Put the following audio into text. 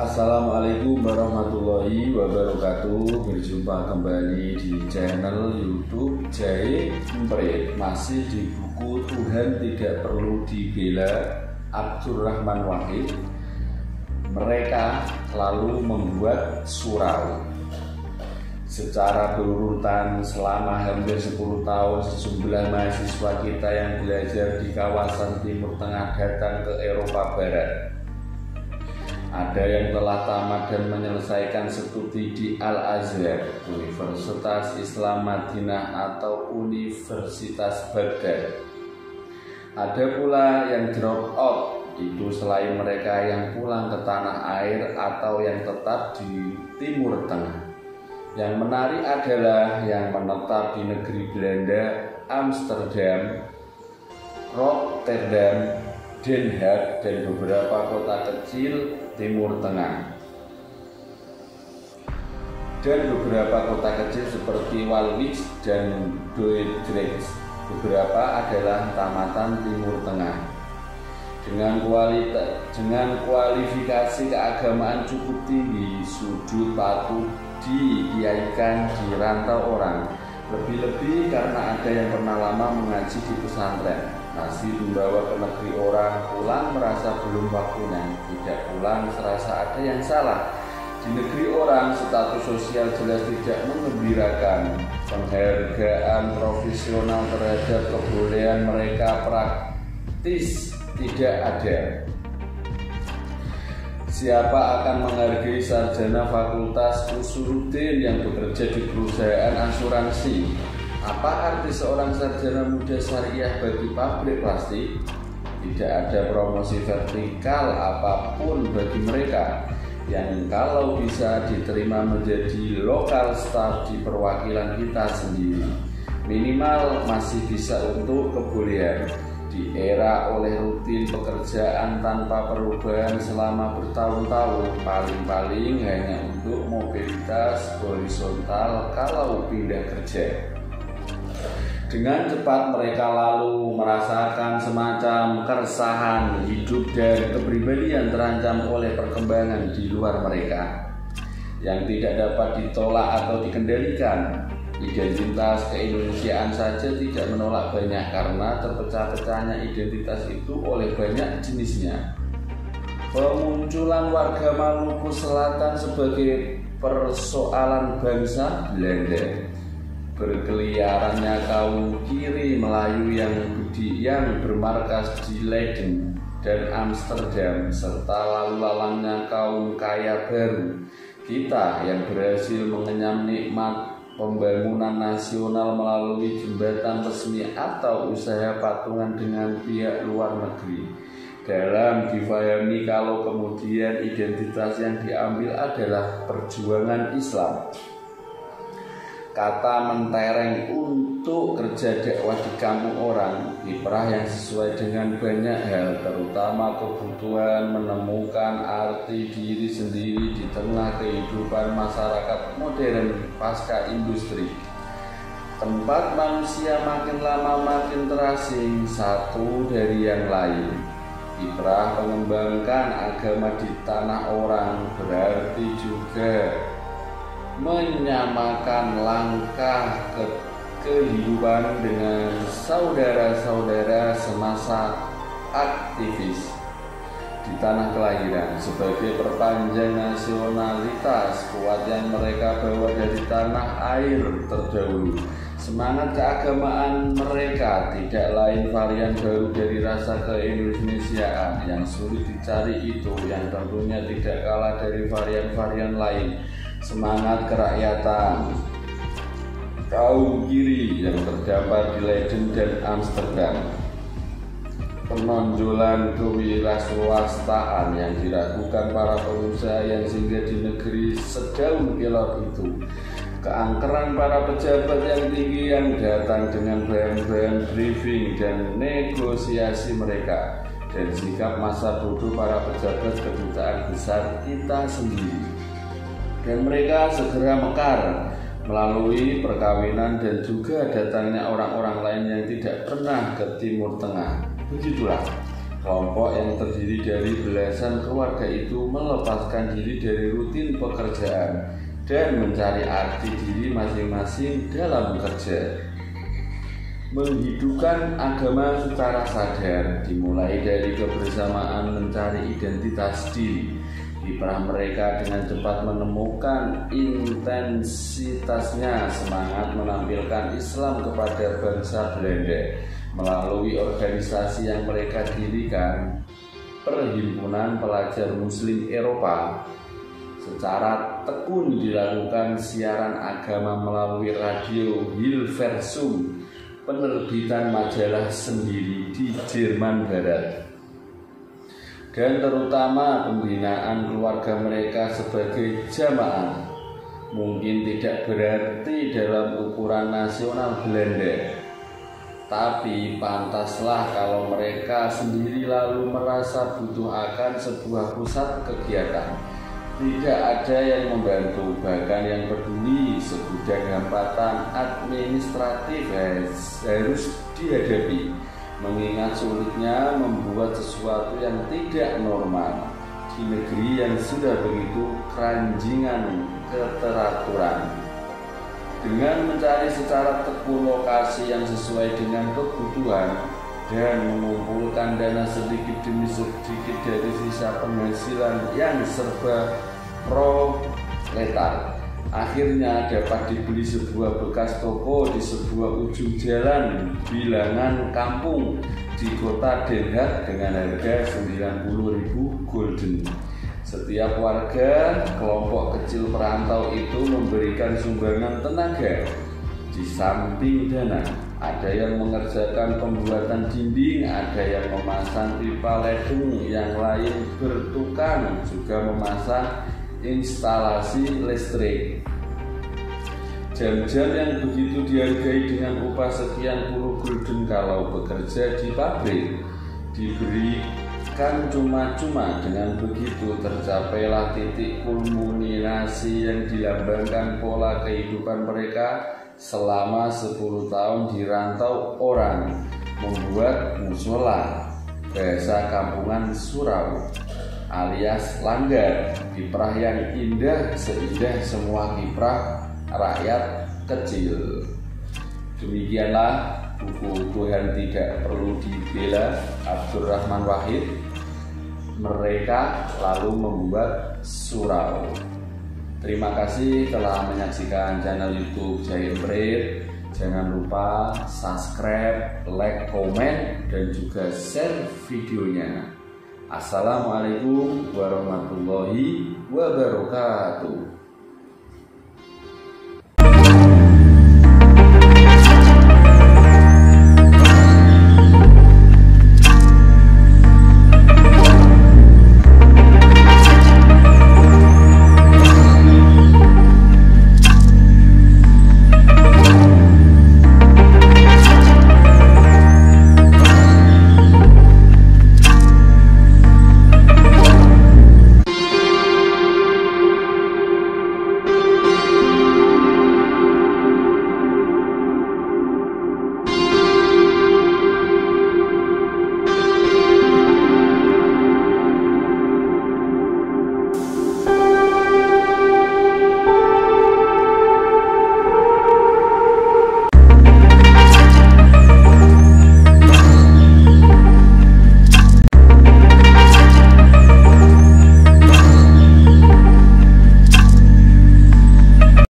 Assalamualaikum warahmatullahi wabarakatuh. Berjumpa kembali di channel YouTube Jahe Emprit. Masih di buku Tuhan Tidak Perlu Dibela, Abdurrahman Wahid. Mereka lalu membuat surau. Secara berurutan selama hampir 10 tahun sejumlah mahasiswa kita yang belajar di kawasan Timur Tengah datang ke Eropa Barat. Ada yang telah tamat dan menyelesaikan studi di Al-Azhar, Universitas Islam Madinah atau Universitas Baghdad. Ada pula yang drop out, itu selain mereka yang pulang ke tanah air atau yang tetap di Timur Tengah. Yang menarik adalah yang menetap di negeri Belanda, Amsterdam, Rotterdam, Den Haag, dan beberapa kota kecil Timur Tengah. Dan beberapa kota kecil seperti Walwijk dan Dordrecht. Beberapa adalah tamatan Timur Tengah. Dengan kualifikasi keagamaan cukup tinggi, sujud patuh dikiaikan di rantau orang. Lebih-lebih karena ada yang pernah lama mengaji di pesantren. Masih dibawa ke negeri orang, pulang merasa belum waktunya. Tidak pulang serasa ada yang salah. Di negeri orang, status sosial jelas tidak mengembirakan. Penghargaan profesional terhadap kebolehan mereka praktis tidak ada. Siapa akan menghargai sarjana fakultas Usuluddin yang bekerja di perusahaan asuransi? Apa arti seorang sarjana muda syariah bagi pabrik plastik? Tidak ada promosi vertikal apapun bagi mereka yang kalau bisa diterima menjadi lokal staff di perwakilan kita sendiri. Minimal masih bisa untuk kebolehan. Di era oleh rutin pekerjaan tanpa perubahan selama bertahun-tahun, paling-paling hanya untuk mobilitas horizontal kalau pindah kerja. Dengan cepat mereka lalu merasakan semacam keresahan hidup dan kepribadian terancam oleh perkembangan di luar mereka yang tidak dapat ditolak atau dikendalikan. Identitas keindonesiaan saja tidak menolak banyak karena terpecah-pecahnya identitas itu oleh banyak jenisnya. Pemunculan warga Maluku Selatan sebagai persoalan bangsa Belanda, berkeliarannya kaum kiri Melayu yang bermarkas di Leiden dan Amsterdam, serta lalu lalangnya kaum kaya baru kita yang berhasil mengenyam nikmat pembangunan nasional melalui jembatan resmi atau usaha patungan dengan pihak luar negeri. Dalam difahami kalau kemudian identitas yang diambil adalah perjuangan Islam. Kata mentereng untuk kerja dakwah di kampung orang, kiprah yang sesuai dengan banyak hal, terutama kebutuhan menemukan arti diri sendiri di tengah kehidupan masyarakat modern pasca industri. Tempat manusia makin lama makin terasing satu dari yang lain. Kiprah mengembangkan agama di tanah orang berarti juga menyamakan langkah kehidupan dengan saudara-saudara semasa aktivis di tanah kelahiran sebagai perpanjang nasionalitas kuat yang mereka bawa dari tanah air terdahulu. Semangat keagamaan mereka tidak lain varian baru dari rasa keindonesiaan yang sulit dicari itu, yang tentunya tidak kalah dari varian-varian lain. Semangat kerakyatan kaum kiri yang terdapat di Leiden dan Amsterdam. Penonjolan kewirausahaan yang diragukan para pengusaha yang singgah di negeri sedaun kelot itu. Keangkeran para pejabat yang tinggi yang datang dengan bahan-bahan briefing dan negosiasi mereka, dan sikap masa bodoh para pejabat kedutaan besar kita sendiri. Dan mereka segera mekar melalui perkawinan dan juga datangnya orang-orang lain yang tidak pernah ke Timur Tengah. Begitulah Kelompok yang terdiri dari belasan keluarga itu melepaskan diri dari rutin pekerjaan dan mencari arti diri masing-masing dalam bekerja. Menghidupkan agama secara sadar dimulai dari kebersamaan mencari identitas diri. Kiprah mereka dengan cepat menemukan intensitasnya semangat menampilkan Islam kepada bangsa Belanda melalui organisasi yang mereka dirikan, Perhimpunan Pelajar Muslim Eropa. Secara tekun dilakukan siaran agama melalui radio Hilversum, penerbitan majalah sendiri di Jerman Barat, dan terutama pembinaan keluarga mereka sebagai jamaah. Mungkin tidak berarti dalam ukuran nasional Belanda, tapi pantaslah kalau mereka sendiri lalu merasa butuh akan sebuah pusat kegiatan. Tidak ada yang membantu, bahkan yang peduli. Segudang hambatan administratif harus dihadapi, mengingat sulitnya membuat sesuatu yang tidak normal di negeri yang sudah begitu keranjingan keteraturan. Dengan mencari secara tekun lokasi yang sesuai dengan kebutuhan dan mengumpulkan dana sedikit demi sedikit dari sisa penghasilan yang serba proletar, akhirnya dapat dibeli sebuah bekas toko di sebuah ujung jalan bilangan kampung di kota Den Haag dengan harga 90.000 gulden. Setiap warga kelompok kecil perantau itu memberikan sumbangan tenaga. Di samping dana, ada yang mengerjakan pembuatan dinding, ada yang memasang pipa ledeng, yang lain bertukang juga memasang instalasi listrik. Jam-jam yang begitu dihargai dengan upah sekian puluh gulden kalau bekerja di pabrik diberikan cuma-cuma. Dengan begitu tercapailah titik kulminasi yang dilambangkan pola kehidupan mereka selama 10 tahun di rantau orang, membuat musola, bahasa kampungan surau, alias langgar, kiprah yang indah seindah semua kiprah rakyat kecil. Demikianlah buku-buku yang tidak perlu dibela Abdurrahman Wahid. Mereka lalu membuat surau. Terima kasih telah menyaksikan channel YouTube Giant Brain. Jangan lupa subscribe, like, komen, dan juga share videonya. Assalamualaikum warahmatullahi wabarakatuh.